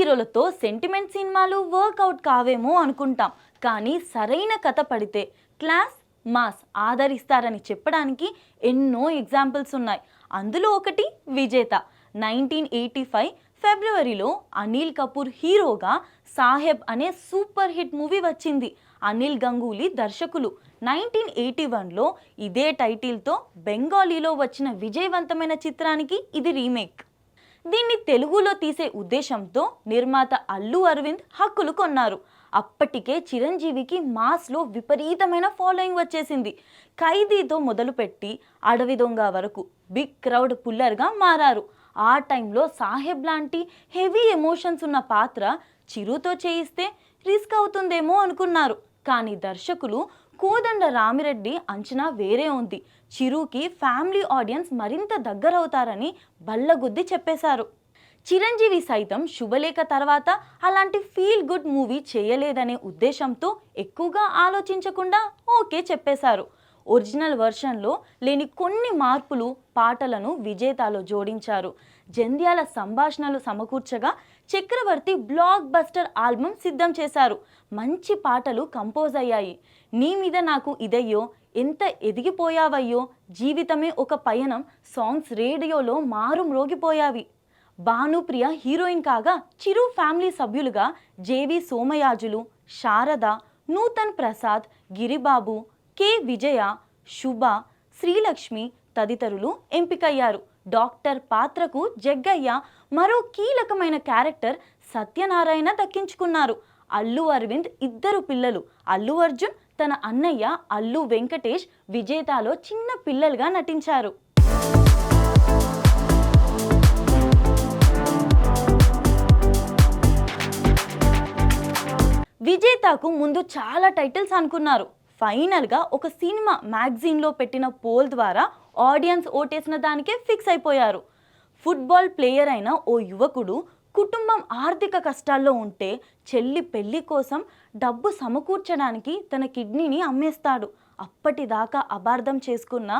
హీరోలతో సెంటిమెంట్ సినిమాలు వర్కౌట్ కావేమో అనుకుంటాం, కానీ సరైన కథ పడితే క్లాస్ మాస్ ఆదరిస్తారని చెప్పడానికి ఎన్నో ఎగ్జాంపుల్స్ ఉన్నాయి. అందులో ఒకటి విజేత. 1985 ఫిబ్రవరిలో అనిల్ కపూర్ హీరోగా సాహెబ్ అనే సూపర్ హిట్ మూవీ వచ్చింది. అనిల్ గంగూలీ దర్శకులు. 1981లో ఇదే టైటిల్తో బెంగాలీలో వచ్చిన విజయవంతమైన చిత్రానికి ఇది రీమేక్. దీన్ని తెలుగులో తీసే ఉద్దేశంతో నిర్మాత అల్లు అరవింద్ హక్కులు కొన్నారు. అప్పటికే చిరంజీవికి మాస్లో విపరీతమైన ఫాలోయింగ్ వచ్చేసింది. ఖైదీతో మొదలుపెట్టి అడవి దొంగ వరకు బిగ్ క్రౌడ్ పుల్లర్గా మారారు. ఆ టైంలో సాహెబ్ లాంటి హెవీ ఎమోషన్స్ ఉన్న పాత్ర చిరుతో చేయిస్తే రిస్క్ అవుతుందేమో అనుకున్నారు. కానీ దర్శకులు కోదండ రామిరెడ్డి అంచనా వేరే ఉంది. చిరుకి ఫ్యామిలీ ఆడియన్స్ మరింత దగ్గరవుతారని బల్లగుద్ది చెప్పేశారు. చిరంజీవి సైతం శుభలేఖ తర్వాత అలాంటి ఫీల్ గుడ్ మూవీ చేయలేదనే ఉద్దేశంతో ఎక్కువగా ఆలోచించకుండా ఓకే చెప్పేశారు. ఒరిజినల్ వర్షన్లో లేని కొన్ని మార్పులు పాటలను విజేతలో జోడించారు. జంధ్యాల సంభాషణలు సమకూర్చగా చక్రవర్తి బ్లాక్ బస్టర్ ఆల్బమ్ సిద్ధం చేశారు. మంచి పాటలు కంపోజ్ అయ్యాయి. నీ మీద నాకు ఇదయ్యో, ఎంత ఎదిగిపోయావయ్యో, జీవితమే ఒక పయనం సాంగ్స్ రేడియోలో మారు మ్రోగిపోయావి. భానుప్రియ హీరోయిన్ కాగా చిరు ఫ్యామిలీ సభ్యులుగా జేవి సోమయాజులు, శారద, నూతన్ ప్రసాద్, గిరిబాబు, కె విజయ, శుభ, శ్రీలక్ష్మి తదితరులు ఎంపికయ్యారు. డాక్టర్ పాత్రకు జగ్గయ్య మరో కీలకమైన క్యారెక్టర్ సత్యనారాయణ దక్కించుకున్నారు. అల్లు అరవింద్ ఇద్దరు పిల్లలు. అల్లు అర్జున్ తన అన్నయ్య అల్లు వెంకటేష్ విజేతలో చిన్న పిల్లలుగా నటించారు. విజేతకు ముందు చాలా టైటిల్స్ అనుకున్నారు. ఫైనల్గా ఒక సినిమా మ్యాగజైన్లో పెట్టిన పోల్ ద్వారా ఆడియన్స్ ఓటేసిన దానికే ఫిక్స్ అయిపోయారు. ఫుట్బాల్ ప్లేయర్ అయిన ఓ యువకుడు కుటుంబం ఆర్థిక కష్టాల్లో ఉంటే చెల్లి పెళ్లి కోసం డబ్బు సమకూర్చడానికి తన కిడ్నీని అమ్మేస్తాడు. అప్పటిదాకా అపార్థం చేసుకున్న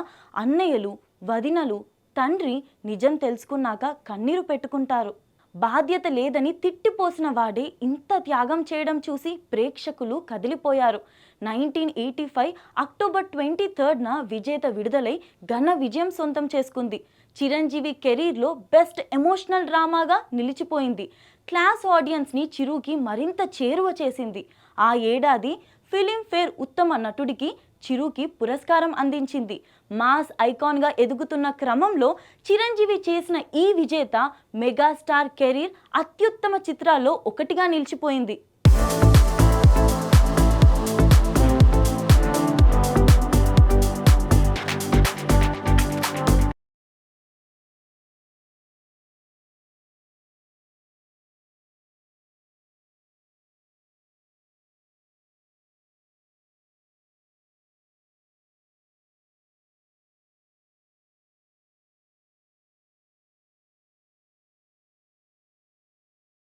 అన్నయ్యలు, వదినలు, తండ్రి నిజం తెలుసుకున్నాక కన్నీరు పెట్టుకుంటారు. బాధ్యత లేదని తిట్టిపోసిన వాడే ఇంత త్యాగం చేయడం చూసి ప్రేక్షకులు కదిలిపోయారు. 1985 అక్టోబర్ 23న విజేత విడుదలై ఘన విజయం సొంతం చేసుకుంది. చిరంజీవి కెరీర్లో బెస్ట్ ఎమోషనల్ డ్రామాగా నిలిచిపోయింది. క్లాస్ ఆడియన్స్ని చిరుకి మరింత చేరువ చేసింది. ఆ ఏడాది ఫిలింఫేర్ ఉత్తమ నటుడికి చిరుకి పురస్కారం అందించింది. మాస్ ఐకాన్గా ఎదుగుతున్న క్రమంలో చిరంజీవి చేసిన ఈ విజేత మెగాస్టార్ కెరీర్ అత్యుత్తమ చిత్రాల్లో ఒకటిగా నిలిచిపోయింది.